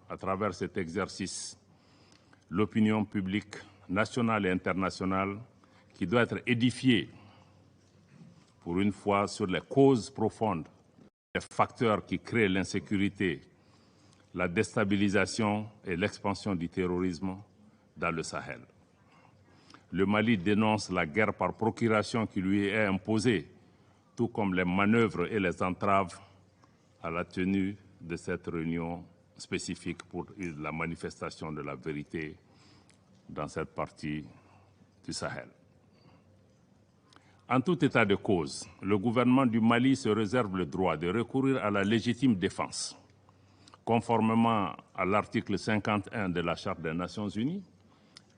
à travers cet exercice, l'opinion publique nationale et internationale qui doit être édifiée, pour une fois, sur les causes profondes, les facteurs qui créent l'insécurité, la déstabilisation et l'expansion du terrorisme dans le Sahel. Le Mali dénonce la guerre par procuration qui lui est imposée, tout comme les manœuvres et les entraves à la tenue de cette réunion spécifique pour la manifestation de la vérité dans cette partie du Sahel. En tout état de cause, le gouvernement du Mali se réserve le droit de recourir à la légitime défense, conformément à l'article 51 de la Charte des Nations Unies,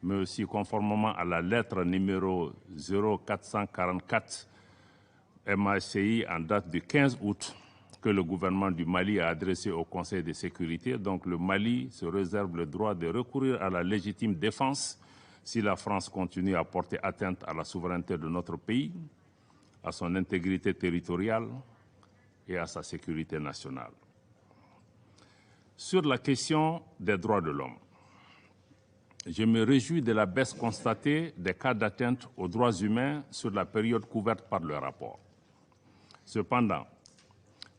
mais aussi conformément à la lettre numéro 0444 MACI en date du 15 août que le gouvernement du Mali a adressé au Conseil de sécurité. Donc le Mali se réserve le droit de recourir à la légitime défense si la France continue à porter atteinte à la souveraineté de notre pays, à son intégrité territoriale et à sa sécurité nationale. Sur la question des droits de l'homme, je me réjouis de la baisse constatée des cas d'atteinte aux droits humains sur la période couverte par le rapport. Cependant,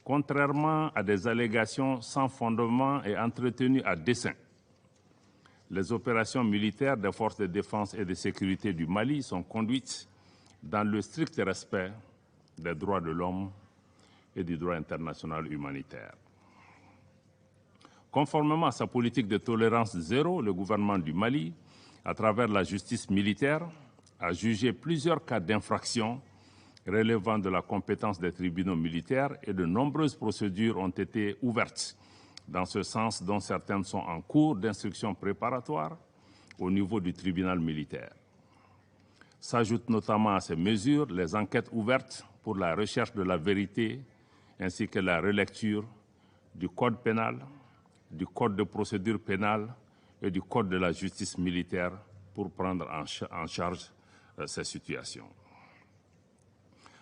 contrairement à des allégations sans fondement et entretenues à dessein, les opérations militaires des forces de défense et de sécurité du Mali sont conduites dans le strict respect des droits de l'homme et du droit international humanitaire. Conformément à sa politique de tolérance zéro, le gouvernement du Mali, à travers la justice militaire, a jugé plusieurs cas d'infraction relevant de la compétence des tribunaux militaires et de nombreuses procédures ont été ouvertes dans ce sens, dont certaines sont en cours d'instruction préparatoire au niveau du tribunal militaire. S'ajoutent notamment à ces mesures les enquêtes ouvertes pour la recherche de la vérité ainsi que la relecture du code pénal, du code de procédure pénale et du code de la justice militaire pour prendre en charge ces situations.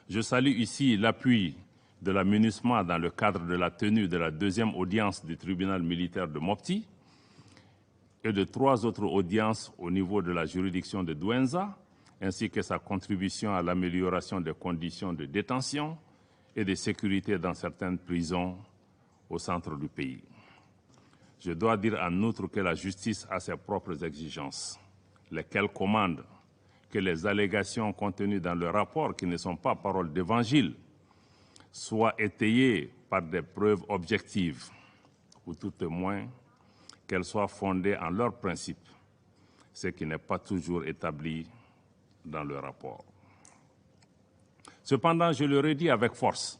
Je salue ici l'appui de la MINUSMA dans le cadre de la tenue de la deuxième audience du tribunal militaire de Mopti et de 3 autres audiences au niveau de la juridiction de Douenza, ainsi que sa contribution à l'amélioration des conditions de détention et de sécurité dans certaines prisons au centre du pays. Je dois dire en outre que la justice a ses propres exigences, lesquelles commandent que les allégations contenues dans le rapport, qui ne sont pas paroles d'évangile, soient étayées par des preuves objectives, ou tout au moins qu'elles soient fondées en leurs principes, ce qui n'est pas toujours établi dans le rapport. Cependant, je le redis avec force,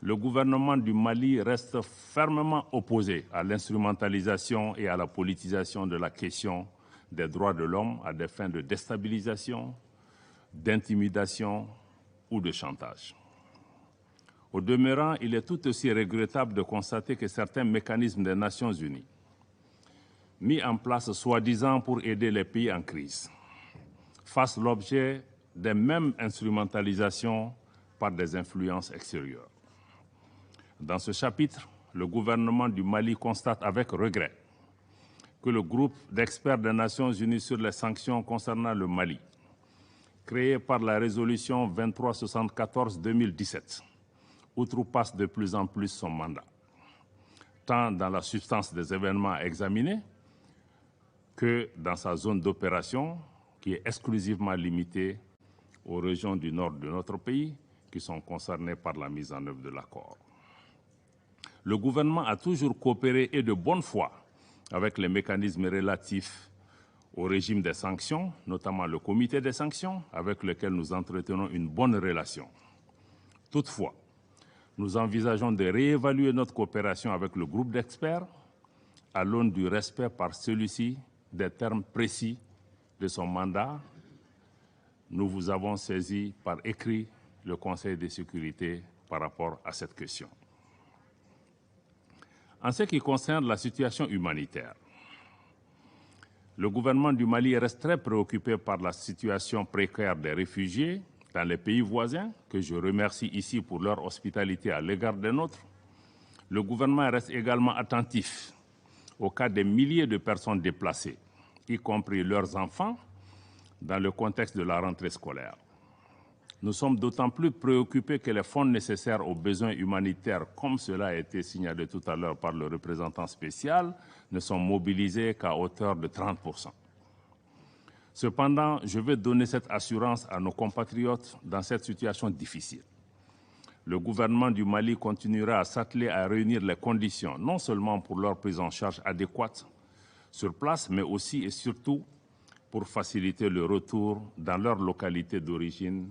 le gouvernement du Mali reste fermement opposé à l'instrumentalisation et à la politisation de la question des droits de l'homme à des fins de déstabilisation, d'intimidation ou de chantage. Au demeurant, il est tout aussi regrettable de constater que certains mécanismes des Nations Unies, mis en place soi-disant pour aider les pays en crise, fassent l'objet des mêmes instrumentalisations par des influences extérieures. Dans ce chapitre, le gouvernement du Mali constate avec regret que le groupe d'experts des Nations Unies sur les sanctions concernant le Mali, créé par la résolution 2374-2017, outrepasse de plus en plus son mandat, tant dans la substance des événements à examiner que dans sa zone d'opération, qui est exclusivement limitée aux régions du nord de notre pays, qui sont concernées par la mise en œuvre de l'accord. Le gouvernement a toujours coopéré et de bonne foi avec les mécanismes relatifs au régime des sanctions, notamment le comité des sanctions, avec lequel nous entretenons une bonne relation. Toutefois, nous envisageons de réévaluer notre coopération avec le groupe d'experts à l'aune du respect par celui-ci des termes précis de son mandat. Nous vous avons saisi par écrit le Conseil de sécurité par rapport à cette question. En ce qui concerne la situation humanitaire, le gouvernement du Mali reste très préoccupé par la situation précaire des réfugiés dans les pays voisins, que je remercie ici pour leur hospitalité à l'égard des nôtres. Le gouvernement reste également attentif au cas des milliers de personnes déplacées, y compris leurs enfants, dans le contexte de la rentrée scolaire. Nous sommes d'autant plus préoccupés que les fonds nécessaires aux besoins humanitaires, comme cela a été signalé tout à l'heure par le représentant spécial, ne sont mobilisés qu'à hauteur de 30%. Cependant, je veux donner cette assurance à nos compatriotes dans cette situation difficile. Le gouvernement du Mali continuera à s'atteler à réunir les conditions, non seulement pour leur prise en charge adéquate sur place, mais aussi et surtout pour faciliter le retour dans leur localité d'origine,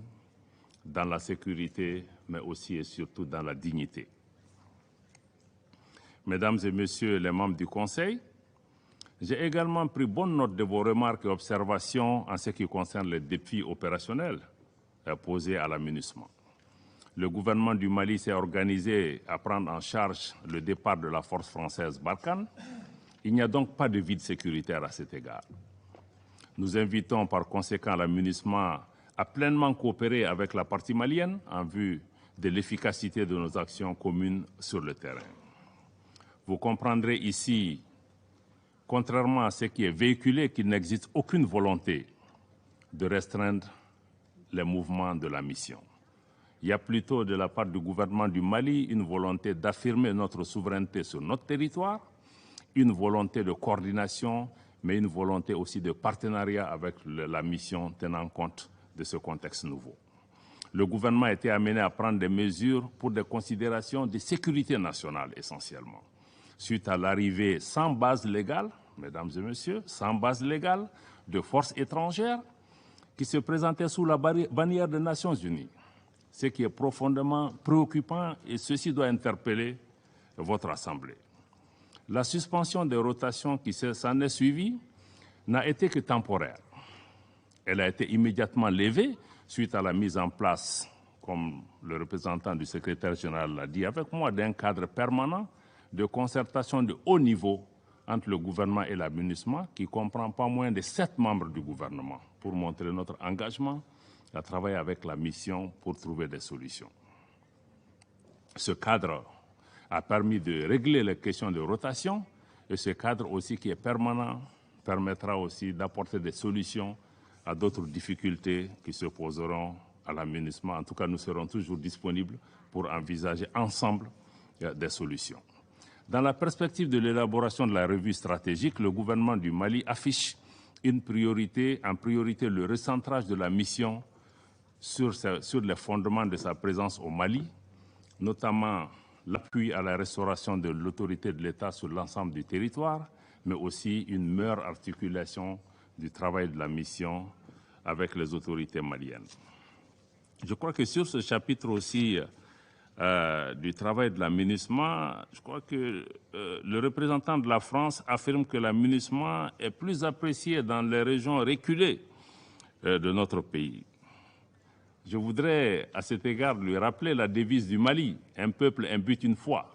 dans la sécurité, mais aussi et surtout dans la dignité. Mesdames et Messieurs les membres du Conseil, j'ai également pris bonne note de vos remarques et observations en ce qui concerne les défis opérationnels posés à la MINUSMA. Le gouvernement du Mali s'est organisé à prendre en charge le départ de la force française Barkhane. Il n'y a donc pas de vide sécuritaire à cet égard. Nous invitons par conséquent la MINUSMA à pleinement coopérer avec la partie malienne en vue de l'efficacité de nos actions communes sur le terrain. Vous comprendrez ici, contrairement à ce qui est véhiculé, qu'il n'existe aucune volonté de restreindre les mouvements de la mission. Il y a plutôt de la part du gouvernement du Mali une volonté d'affirmer notre souveraineté sur notre territoire, une volonté de coordination, mais une volonté aussi de partenariat avec la mission tenant compte de ce contexte nouveau. Le gouvernement a été amené à prendre des mesures pour des considérations de sécurité nationale essentiellement, suite à l'arrivée sans base légale, mesdames et messieurs, sans base légale de forces étrangères qui se présentaient sous la bannière des Nations Unies, ce qui est profondément préoccupant et ceci doit interpeller votre Assemblée. La suspension des rotations qui s'en est suivie n'a été que temporaire. Elle a été immédiatement levée suite à la mise en place, comme le représentant du secrétaire général l'a dit avec moi, d'un cadre permanent de concertation de haut niveau entre le gouvernement et la MINUSMA, qui comprend pas moins de 7 membres du gouvernement, pour montrer notre engagement à travailler avec la mission pour trouver des solutions. Ce cadre a permis de régler les questions de rotation et ce cadre aussi qui est permanent permettra aussi d'apporter des solutions à d'autres difficultés qui se poseront à la MINUSMA. En tout cas, nous serons toujours disponibles pour envisager ensemble des solutions. Dans la perspective de l'élaboration de la revue stratégique, le gouvernement du Mali affiche en priorité le recentrage de la mission sur les fondements de sa présence au Mali, notamment l'appui à la restauration de l'autorité de l'État sur l'ensemble du territoire, mais aussi une meilleure articulation du travail de la mission avec les autorités maliennes. Je crois que sur ce chapitre aussi du travail de la MINUSMA, je crois que le représentant de la France affirme que la MINUSMA est plus appréciée dans les régions reculées de notre pays. Je voudrais à cet égard lui rappeler la devise du Mali, un peuple, un but, une foi.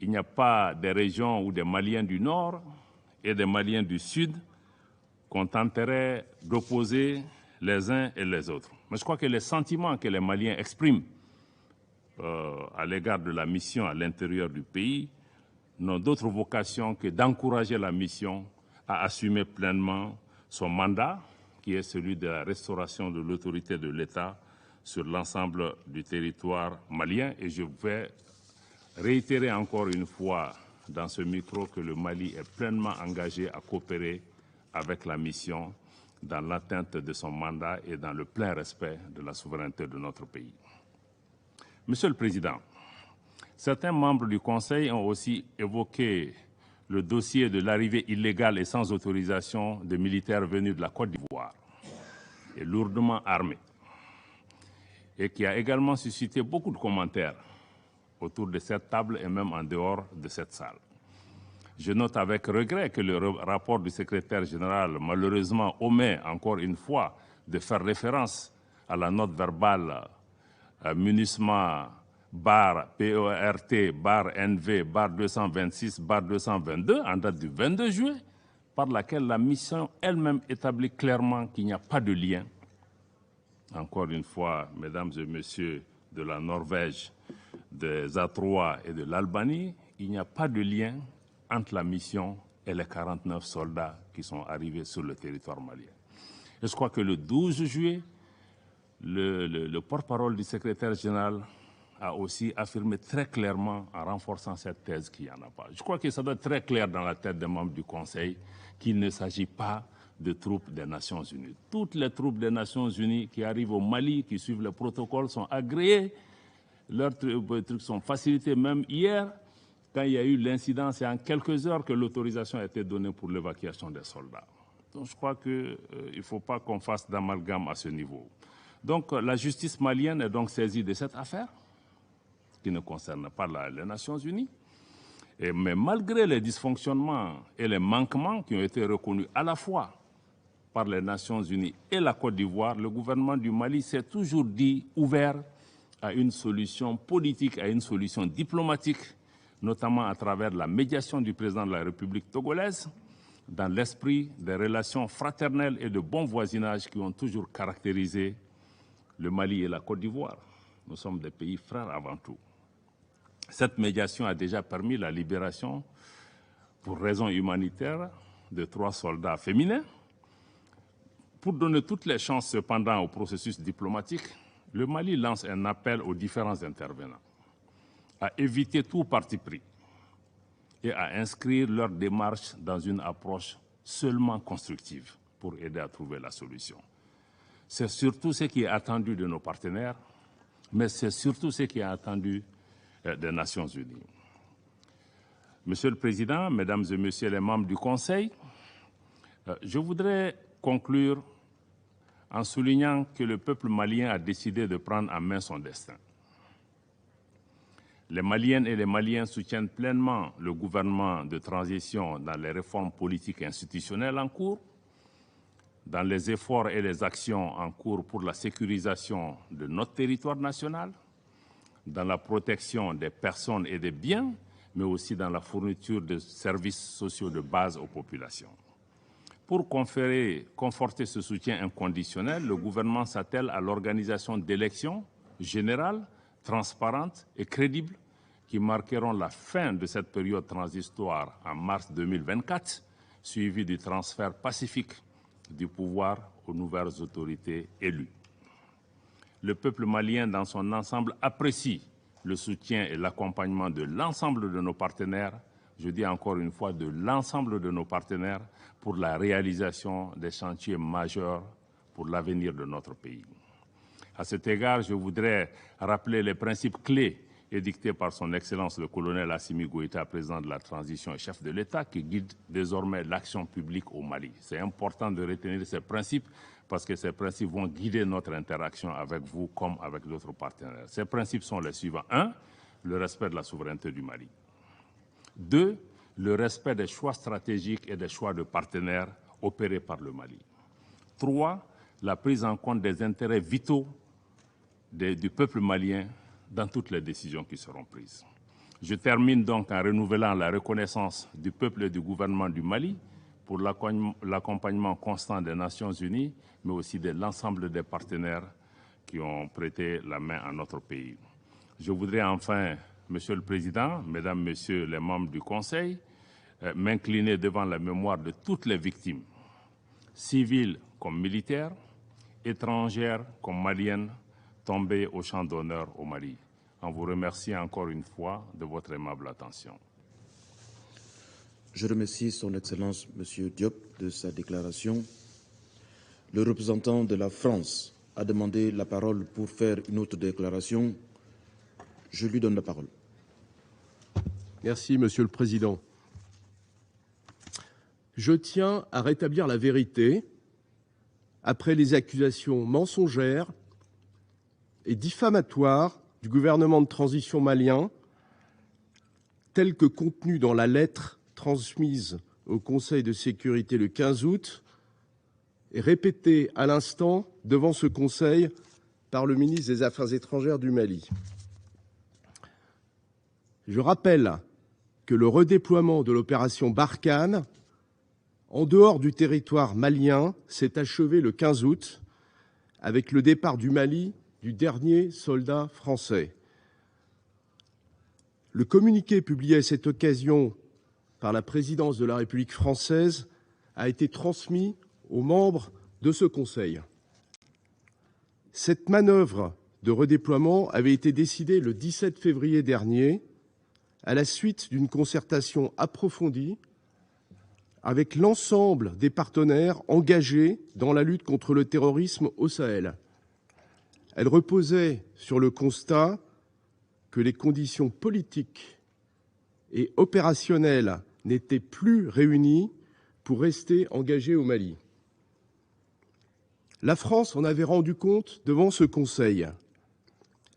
Il n'y a pas des régions où des Maliens du Nord et des Maliens du Sud qu'on tenterait d'opposer les uns et les autres. Mais je crois que les sentiments que les Maliens expriment à l'égard de la mission à l'intérieur du pays n'ont d'autre vocation que d'encourager la mission à assumer pleinement son mandat, qui est celui de la restauration de l'autorité de l'État sur l'ensemble du territoire malien. Et je vais réitérer encore une fois dans ce micro que le Mali est pleinement engagé à coopérer avec la mission dans l'atteinte de son mandat et dans le plein respect de la souveraineté de notre pays. Monsieur le Président, certains membres du Conseil ont aussi évoqué le dossier de l'arrivée illégale et sans autorisation de militaires venus de la Côte d'Ivoire et lourdement armés, et qui a également suscité beaucoup de commentaires autour de cette table et même en dehors de cette salle. Je note avec regret que le rapport du secrétaire général, malheureusement, omet encore une fois de faire référence à la note verbale MINUSMA /PERT/NV/226/222 en date du 22 juillet, par laquelle la mission elle-même établit clairement qu'il n'y a pas de lien. Encore une fois, mesdames et messieurs de la Norvège, des A3 et de l'Albanie, il n'y a pas de lien entre la mission et les 49 soldats qui sont arrivés sur le territoire malien. Et je crois que le 12 juillet, le porte-parole du secrétaire général a aussi affirmé très clairement, en renforçant cette thèse, qu'il n'y en a pas. Je crois que ça doit être très clair dans la tête des membres du Conseil qu'il ne s'agit pas de troupes des Nations Unies. Toutes les troupes des Nations Unies qui arrivent au Mali, qui suivent le protocole, sont agréées, leurs trucs sont facilités. Même hier, quand il y a eu l'incident, c'est en quelques heures que l'autorisation a été donnée pour l'évacuation des soldats. Donc je crois qu'il ne faut pas qu'on fasse d'amalgame à ce niveau. Donc la justice malienne est donc saisie de cette affaire, qui ne concerne pas les Nations Unies. Mais malgré les dysfonctionnements et les manquements qui ont été reconnus à la fois par les Nations Unies et la Côte d'Ivoire, le gouvernement du Mali s'est toujours dit ouvert à une solution politique, à une solution diplomatique, notamment à travers la médiation du président de la République togolaise, dans l'esprit des relations fraternelles et de bon voisinage qui ont toujours caractérisé le Mali et la Côte d'Ivoire. Nous sommes des pays frères avant tout. Cette médiation a déjà permis la libération, pour raisons humanitaires, de 3 soldats féminins. Pour donner toutes les chances cependant au processus diplomatique, le Mali lance un appel aux différents intervenants à éviter tout parti pris et à inscrire leur démarche dans une approche seulement constructive pour aider à trouver la solution. C'est surtout ce qui est attendu de nos partenaires, mais c'est surtout ce qui est attendu des Nations Unies. Monsieur le Président, Mesdames et Messieurs les membres du Conseil, je voudrais conclure en soulignant que le peuple malien a décidé de prendre en main son destin. Les Maliennes et les Maliens soutiennent pleinement le gouvernement de transition dans les réformes politiques et institutionnelles en cours, dans les efforts et les actions en cours pour la sécurisation de notre territoire national, dans la protection des personnes et des biens, mais aussi dans la fourniture de services sociaux de base aux populations. Pour conforter ce soutien inconditionnel, le gouvernement s'attelle à l'organisation d'élections générales, transparentes et crédibles qui marqueront la fin de cette période transitoire en mars 2024, suivie du transfert pacifique du pouvoir aux nouvelles autorités élues. Le peuple malien dans son ensemble apprécie le soutien et l'accompagnement de l'ensemble de nos partenaires, je dis encore une fois de l'ensemble de nos partenaires, pour la réalisation des chantiers majeurs pour l'avenir de notre pays. À cet égard, je voudrais rappeler les principes clés édictés par son Excellence le colonel Assimi Goïta, président de la transition et chef de l'État, qui guide désormais l'action publique au Mali. C'est important de retenir ces principes parce que ces principes vont guider notre interaction avec vous comme avec d'autres partenaires. Ces principes sont les suivants. 1. Le respect de la souveraineté du Mali. 2. Le respect des choix stratégiques et des choix de partenaires opérés par le Mali. 3. La prise en compte des intérêts vitaux du peuple malien dans toutes les décisions qui seront prises. Je termine donc en renouvelant la reconnaissance du peuple et du gouvernement du Mali pour l'accompagnement constant des Nations Unies, mais aussi de l'ensemble des partenaires qui ont prêté la main à notre pays. Je voudrais enfin, Monsieur le Président, Mesdames, Messieurs les membres du Conseil, m'incliner devant la mémoire de toutes les victimes, civiles comme militaires, étrangères comme maliennes, tombées au champ d'honneur au Mali. En vous remerciant encore une fois de votre aimable attention. Je remercie Son Excellence M. Diop de sa déclaration. Le représentant de la France a demandé la parole pour faire une autre déclaration. Je lui donne la parole. Merci, Monsieur le Président. Je tiens à rétablir la vérité après les accusations mensongères et diffamatoires du gouvernement de transition malien, telles que contenues dans la lettre transmise au Conseil de sécurité le 15 août et répétée à l'instant devant ce Conseil par le ministre des Affaires étrangères du Mali. Je rappelle que le redéploiement de l'opération Barkhane en dehors du territoire malien s'est achevé le 15 août avec le départ du Mali du dernier soldat français. Le communiqué publié à cette occasion par la présidence de la République française a été transmis aux membres de ce Conseil. Cette manœuvre de redéploiement avait été décidée le 17 février dernier à la suite d'une concertation approfondie avec l'ensemble des partenaires engagés dans la lutte contre le terrorisme au Sahel. Elle reposait sur le constat que les conditions politiques et opérationnelles n'étaient plus réunies pour rester engagées au Mali. La France en avait rendu compte devant ce Conseil.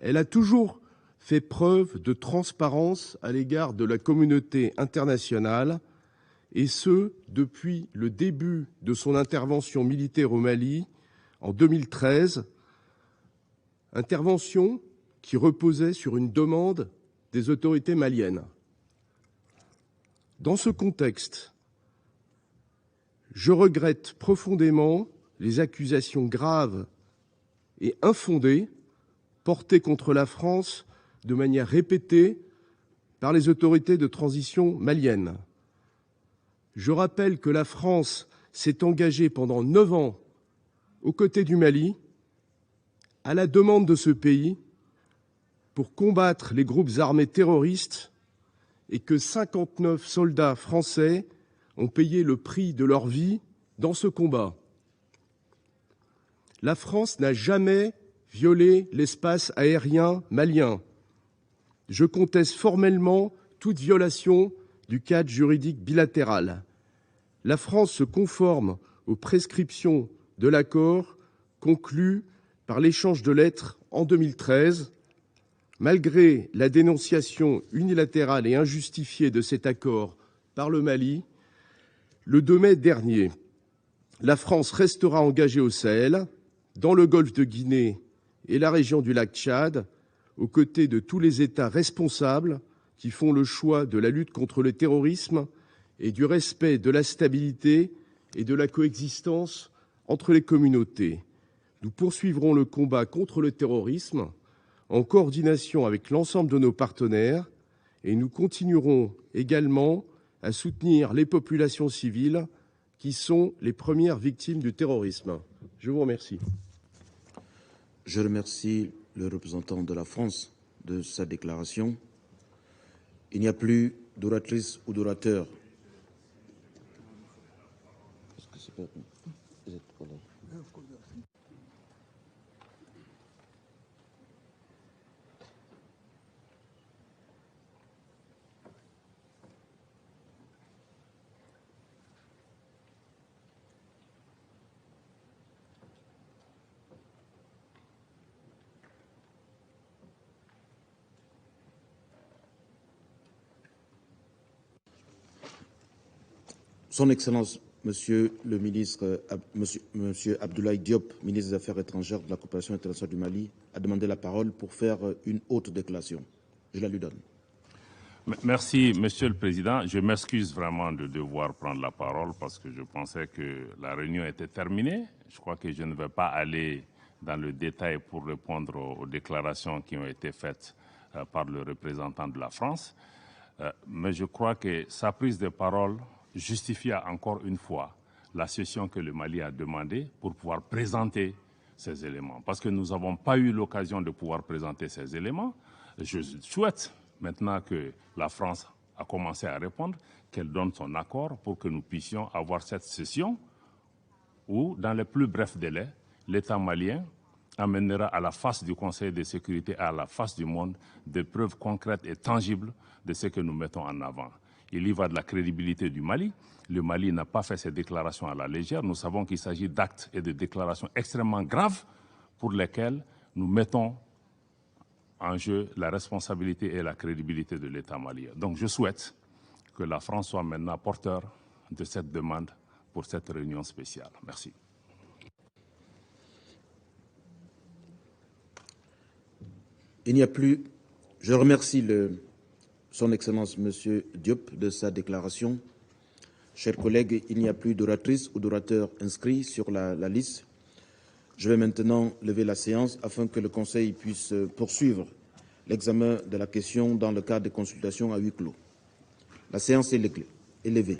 Elle a toujours fait preuve de transparence à l'égard de la communauté internationale, et ce, depuis le début de son intervention militaire au Mali en 2013, intervention qui reposait sur une demande des autorités maliennes. Dans ce contexte, je regrette profondément les accusations graves et infondées portées contre la France de manière répétée par les autorités de transition maliennes. Je rappelle que la France s'est engagée pendant 9 ans aux côtés du Mali, à la demande de ce pays, pour combattre les groupes armés terroristes et que 59 soldats français ont payé le prix de leur vie dans ce combat. La France n'a jamais violé l'espace aérien malien. Je conteste formellement toute violation du cadre juridique bilatéral. La France se conforme aux prescriptions de l'accord conclu par l'échange de lettres en 2013. Malgré la dénonciation unilatérale et injustifiée de cet accord par le Mali, le 2 mai dernier, la France restera engagée au Sahel, dans le golfe de Guinée et la région du lac Tchad, aux côtés de tous les États responsables qui font le choix de la lutte contre le terrorisme et du respect de la stabilité et de la coexistence entre les communautés. Nous poursuivrons le combat contre le terrorisme en coordination avec l'ensemble de nos partenaires et nous continuerons également à soutenir les populations civiles qui sont les premières victimes du terrorisme. Je vous remercie. Je remercie le représentant de la France de sa déclaration. Il n'y a plus d'oratrice ou d'orateur. Son Excellence, Monsieur le ministre, Monsieur Abdoulaye Diop, ministre des Affaires étrangères, de la coopération internationale du Mali, a demandé la parole pour faire une haute déclaration. Je la lui donne. Merci, Monsieur le Président. Je m'excuse vraiment de devoir prendre la parole parce que je pensais que la réunion était terminée. Je crois que je ne vais pas aller dans le détail pour répondre aux déclarations qui ont été faites par le représentant de la France. Mais je crois que sa prise de parole justifie encore une fois la session que le Mali a demandée pour pouvoir présenter ces éléments. Parce que nous n'avons pas eu l'occasion de pouvoir présenter ces éléments. Je souhaite maintenant que la France a commencé à répondre, qu'elle donne son accord pour que nous puissions avoir cette session où, dans les plus brefs délais, l'État malien amènera à la face du Conseil de sécurité, à la face du monde, des preuves concrètes et tangibles de ce que nous mettons en avant. Il y va de la crédibilité du Mali. Le Mali n'a pas fait ces déclarations à la légère. Nous savons qu'il s'agit d'actes et de déclarations extrêmement graves pour lesquels nous mettons en jeu la responsabilité et la crédibilité de l'État malien. Donc je souhaite que la France soit maintenant porteur de cette demande pour cette réunion spéciale. Merci. Il n'y a plus. Je remercie Son Excellence Monsieur Diop de sa déclaration. Chers collègues, il n'y a plus d'oratrice ou d'orateur inscrits sur la liste. Je vais maintenant lever la séance afin que le Conseil puisse poursuivre l'examen de la question dans le cadre des consultations à huis clos. La séance est levée. est levé.